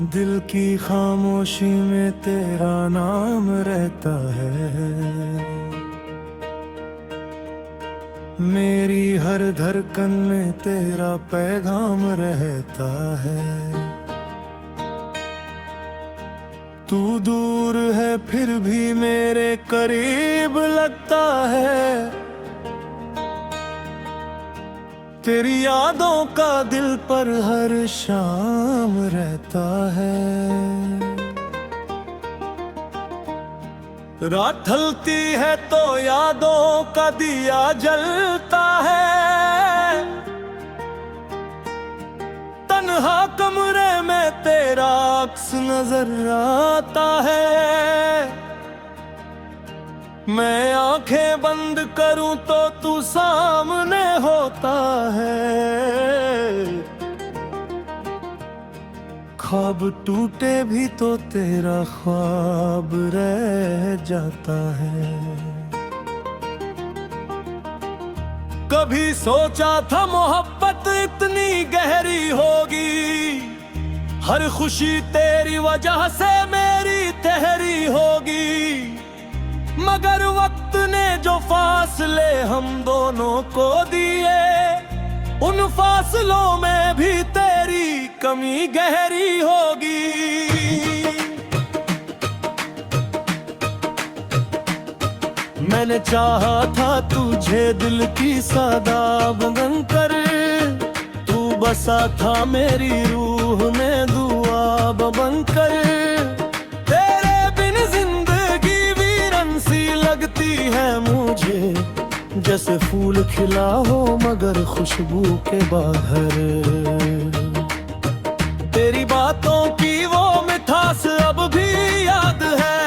दिल की खामोशी में तेरा नाम रहता है, मेरी हर धड़कन में तेरा पैगाम रहता है। तू दूर है फिर भी मेरे करीब लगता है, तेरी यादों का दिल पर हर शाम रहता है। रात ढलती है तो यादों का दिया जलता है, तन्हा कमरे में तेरा अक्स नजर आता है। मैं आंखें बंद करूं तो तू सामने होता है, ख्वाब टूटे भी तो तेरा ख्वाब रह जाता है। कभी सोचा था मोहब्बत इतनी गहरी होगी, हर खुशी तेरी वजह से मेरी ठहरी होगी। मगर वक्त ने जो फासले हम दोनों को दिए, उन फासलों में भी तेरी कमी गहरी होगी। मैंने चाहा था तुझे दिल की सादाब बनकर, तू बसा था मेरी रूह में दुआब बनकर। तेरे बिन जिंदगी वीरन सी लगती है मुझे, जैसे फूल खिला हो मगर खुशबू के बाहर। तेरी बातों की वो मिठास अब भी याद है,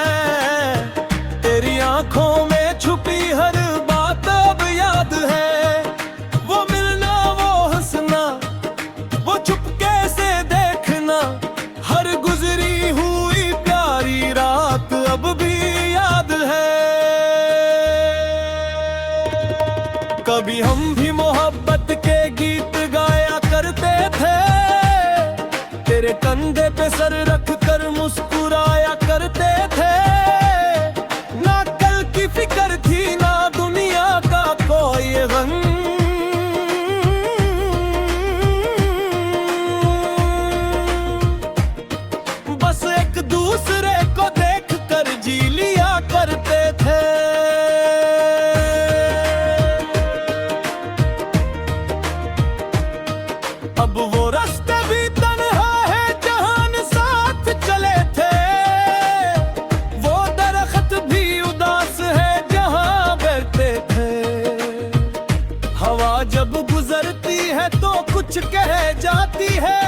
तेरी आंखों में छुपी हर बात अब याद है। वो मिलना वो हंसना, वो चुपके से देखना, हर गुजरी हुई प्यारी रात अब भी याद है। कभी हम भी मोहब्बत के गीत गाया करते थे, तेरे कंधे पे सर रख कर मुस्कुराया करते थे। ना कल की फिक्र थी ना दुनिया का कोई गम, बस एक दूसरे को देख कर जी लिया करते थे। अब वो रास्ते भी तन्हा है जहान साथ चले थे, वो दरख्त भी उदास है जहां बैठते थे। हवा जब गुजरती है तो कुछ कह जाती है,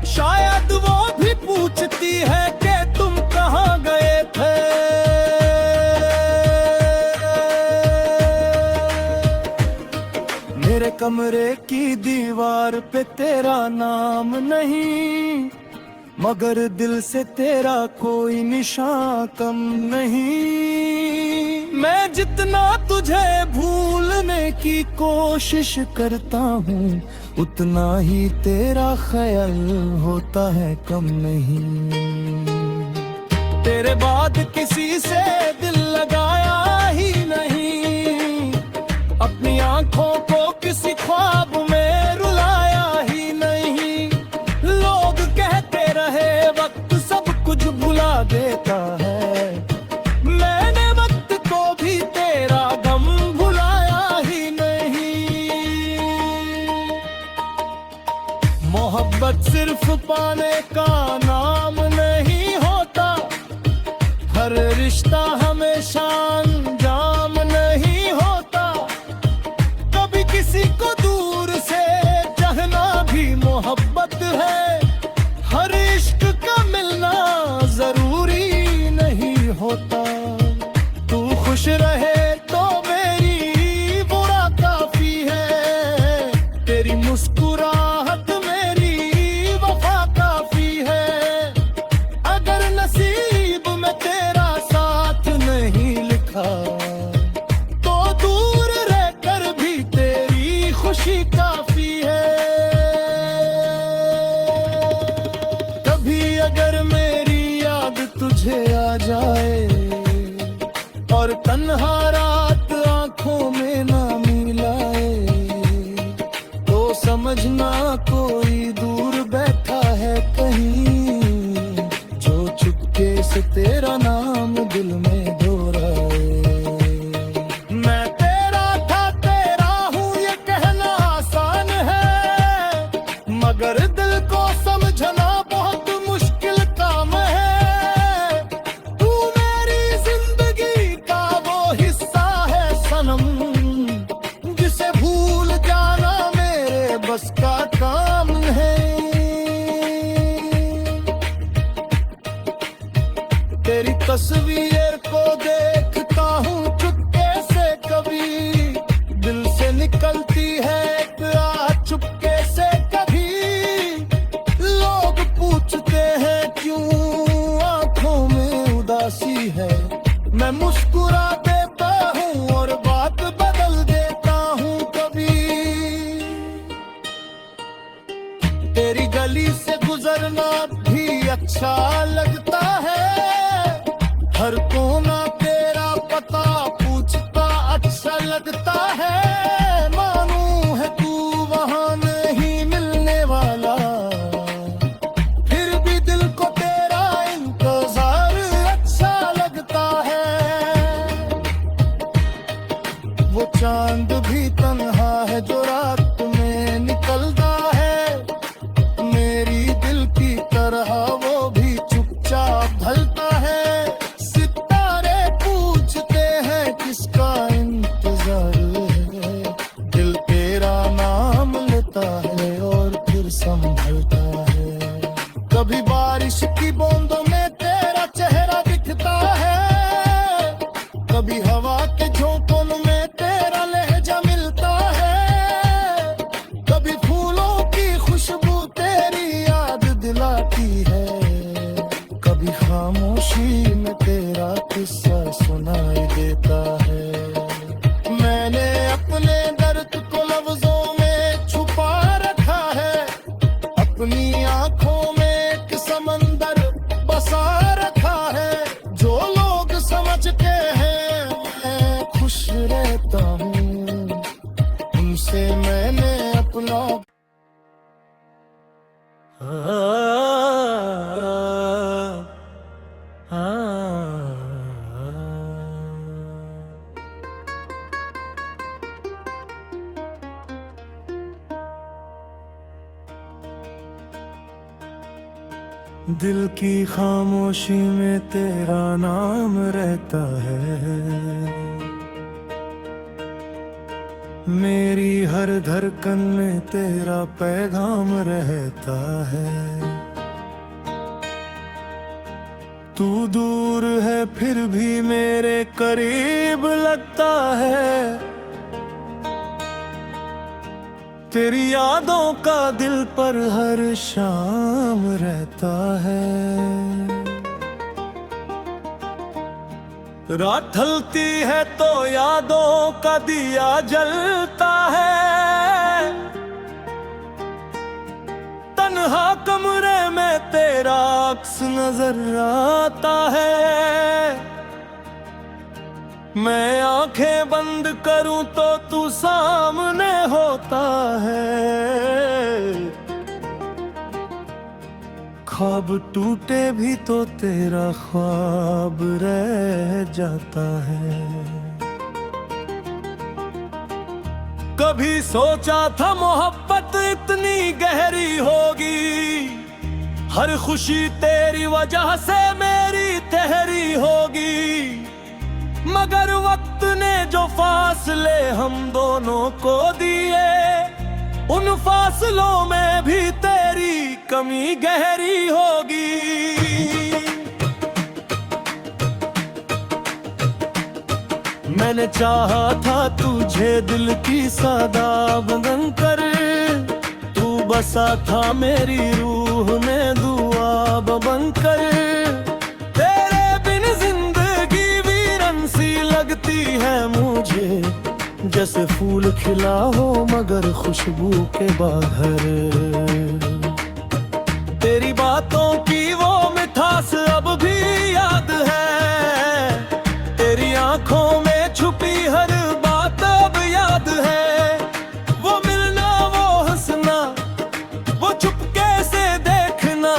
शायद वो भी पूछती है कि तुम कहाँ गए थे। मेरे कमरे की दीवार पे तेरा नाम नहीं, मगर दिल से तेरा कोई निशान कम नहीं। मैं जितना तुझे भूलने की कोशिश करता हूँ, उतना ही तेरा ख्याल होता है कम नहीं। तेरे बाद किसी से दिल लगाया ही नहीं, अपनी आंखों को किसी ख्वाब में रुलाया ही नहीं। लोग कहते रहे वक्त सब कुछ भुला देता है, मैंने वक्त को भी तेरा गम भुलाया ही नहीं। मोहब्बत सिर्फ पाने का नाम नहीं होता, हर रिश्ता हमेशा अंजाम नहीं होता। कभी किसी को दूर से चाहना भी मोहब्बत है, हर इश्क का मिलना जरूरी नहीं होता। तू खुश रहे तो मेरी बुरा काफी है, तेरी मुस्कुराहट मेरी काफी है। कभी अगर मेरी याद तुझे आ जाए और तन्हा रात आंखों में ना मिलाए, तो समझना कोई दूर बैठा है कहीं, जो चुपके से तेरा नाम दिल में दोहराए। मैं तेरा था तेरा हूँ ये कहना आसान है, मगर दिल को समझना बहुत मुश्किल काम है। तू मेरी जिंदगी का वो हिस्सा है सनम, जिसे भूल जाना मेरे बस का काम है। तेरी तस्वीर को देखता हूँ चुपके से, कभी दिल से निकलती है एक आह चुपके से। कभी लोग पूछते हैं क्यों आंखों में उदासी है, मैं मुस्कुरा देता हूँ और बात बदल देता हूँ। कभी तेरी गली से गुजरना भी अच्छा लगता है, हर कोना तेरा पता पूछता अच्छा लगता है। मानू है तू वहाँ नहीं मिलने वाला, फिर भी दिल को तेरा इंतजार अच्छा लगता है। वो चांद भी तन्हा है जो रात में निकलता है, मेरी दिल की तरह वो भी चुपचाप ढलता है। किसका इंतजार है, दिल तेरा नाम लेता है और फिर संभलता है। कभी बारिश की बूंदों में तेरा चेहरा दिखता है, कभी हवा के झोंकों में तेरा लहजा मिलता है। कभी फूलों की खुशबू तेरी याद दिलाती है, कभी खामोशी में तेरा किस्सा सुनाई देता है। मैंने अपने दर्द को लफ्जों में छुपा रखा है, अपनी आंखों में एक समंदर बसा रखा है। जो लोग समझते हैं मैं खुश रहता हूँ, उनसे मैंने अपना दिल की खामोशी में तेरा नाम रहता है, मेरी हर धड़कन में तेरा पैगाम रहता है। तू दूर है फिर भी मेरे करीब लगता है, तेरी यादों का दिल पर हर शाम रहता है। रात ढलती है तो यादों का दिया जलता है, तन्हा कमरे में तेरा अक्स नजर आता है। मैं आंखें बंद करूं तो तू सामने होता है, ख्वाब टूटे भी तो तेरा ख्वाब रह जाता है। कभी सोचा था मोहब्बत इतनी गहरी होगी, हर खुशी तेरी वजह से मेरी ठहरी होगी। मगर वक्त ने जो फासले हम दोनों को दिए, उन फासलों में भी तेरी कमी गहरी होगी। मैंने चाहा था तुझे दिल की सादाब बनकर, तू बसा था मेरी रूह में दुआब बनकर। तेरे बिन जिंदगी वीरन सी लगती है मुझे, जैसे फूल खिला हो मगर खुशबू के बाहर। तेरी बातों की वो मिठास अब भी याद है, तेरी आंखों में छुपी हर बात अब याद है। वो मिलना, वो हंसना, वो चुपके से देखना,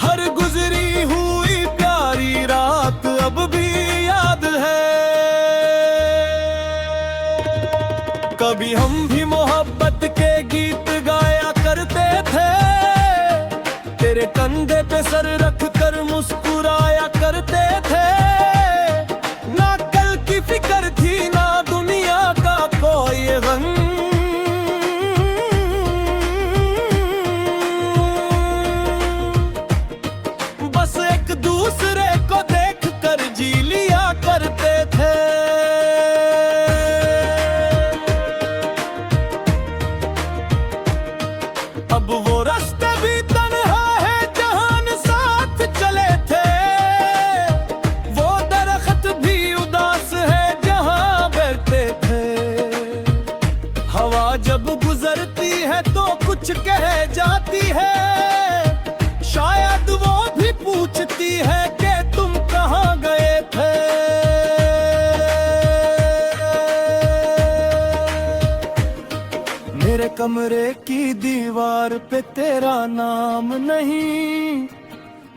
हर गुजरी हुई प्यारी रात अब भी याद है। कभी हम भी मोहब्बत के गीत गाया करते थे, तेरे कंधे पे सर रख कर मुस्कुराया करते थे। ना कल की फिक्र थी ना दुनिया का कोई गम, बस एक दूसरे को देख कर जी लिया करते थे। अब वो रास्ते भी तन्हा है जहान साथ चले थे, वो दरख्त भी उदास है जहां बैठते थे। हवा जब गुजरती है तो कुछ कह जाती है, शायद वो भी पूछती है कि तुम कहाँ गए थे। मेरे कमरे की दीवार पे तेरा नाम नहीं,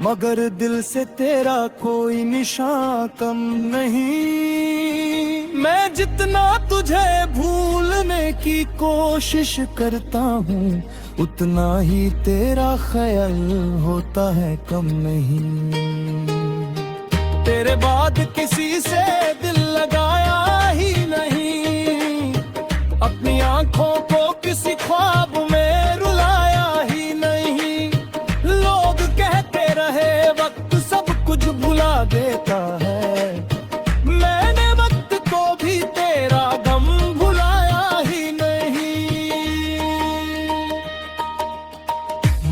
मगर दिल से तेरा कोई निशान कम नहीं। मैं जितना तुझे भूलने की कोशिश करता हूँ, उतना ही तेरा ख्याल होता है कम नहीं। तेरे बाद किसी से दिल लगाया ही नहीं, अपनी आंखों को किसी ख्वाब में रुलाया ही नहीं। लोग कहते रहे वक्त सब कुछ भुला देता है, मैंने वक्त को भी तेरा गम भुलाया ही नहीं।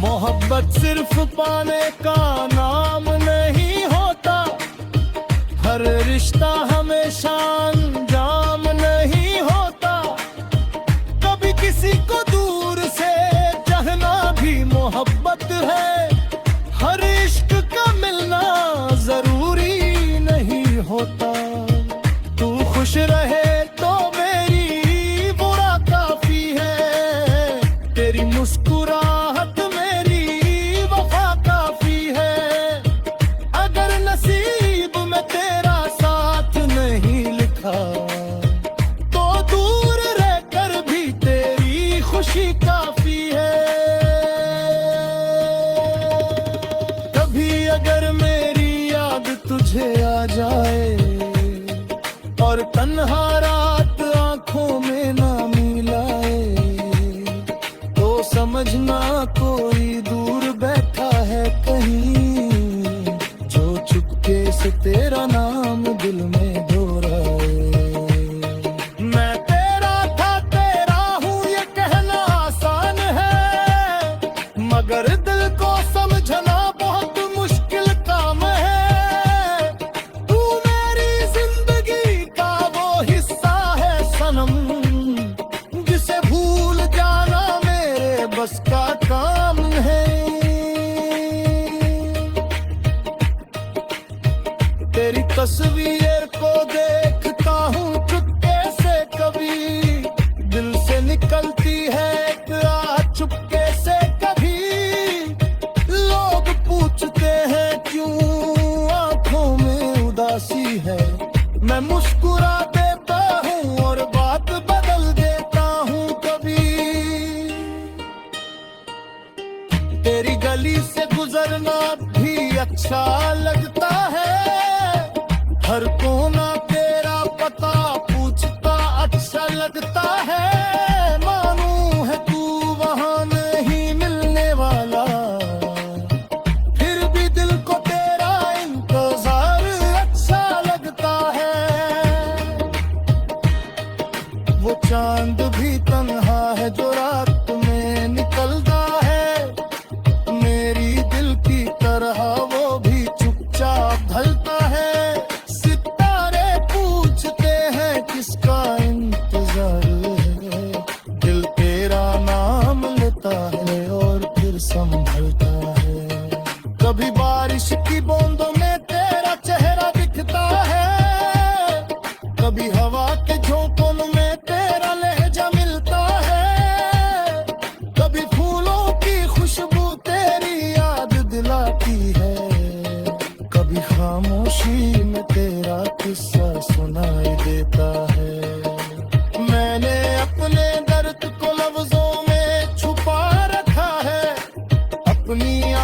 मोहब्बत सिर्फ पाने का नाम नहीं होता, हर रिश्ता हमेशा अंजाम नहीं होता। कभी किसी को दूर से चाहना भी मोहब्बत है, हर इश्क का मिलना जरूरी नहीं होता। तू खुश रहे तो मेरी बुरा काफी है, तेरी मुस्कुराहट मेरी वफा काफी है। अगर नसीब में तेरा साथ नहीं लिखा तो दूर रहकर भी तेरी खुशी काफी है। कभी अगर मेरी याद तुझे आ जाए और तन्हा रात आंखों में ना मिलाए, तो समझना कोई दूर बैठा है कहीं, जो चुपके से तेरा नाम दिल में दोहराए। मैं तेरा था तेरा हूँ ये कहना आसान है, मगर दिल को समझना बहुत मुश्किल काम है। तू मेरी जिंदगी का वो हिस्सा है सनम, जिसे भूल जाना मेरे बस का काम है। तेरी तस्वीर को देखता हूँ चुपके से, कभी दिल से निकलती है एक रात चुपके से। कभी लोग पूछते हैं क्यों आंखों में उदासी है, मैं मुस्कुरा देता हूँ और बात बदल देता हूँ। कभी तेरी गली से गुजरना भी अच्छा लगता है, हर कोना तेरा पता पूछता अच्छा लगता है। मानू है तू वहाँ नहीं मिलने वाला, फिर भी दिल को तेरा इंतजार अच्छा लगता है। वो चांद भी तन्हा है जो रात में निकलता है, मेरी दिल की तरह वो भी चुपचाप ढलता है। सितारे पूछते हैं किसका इंतजार अपनी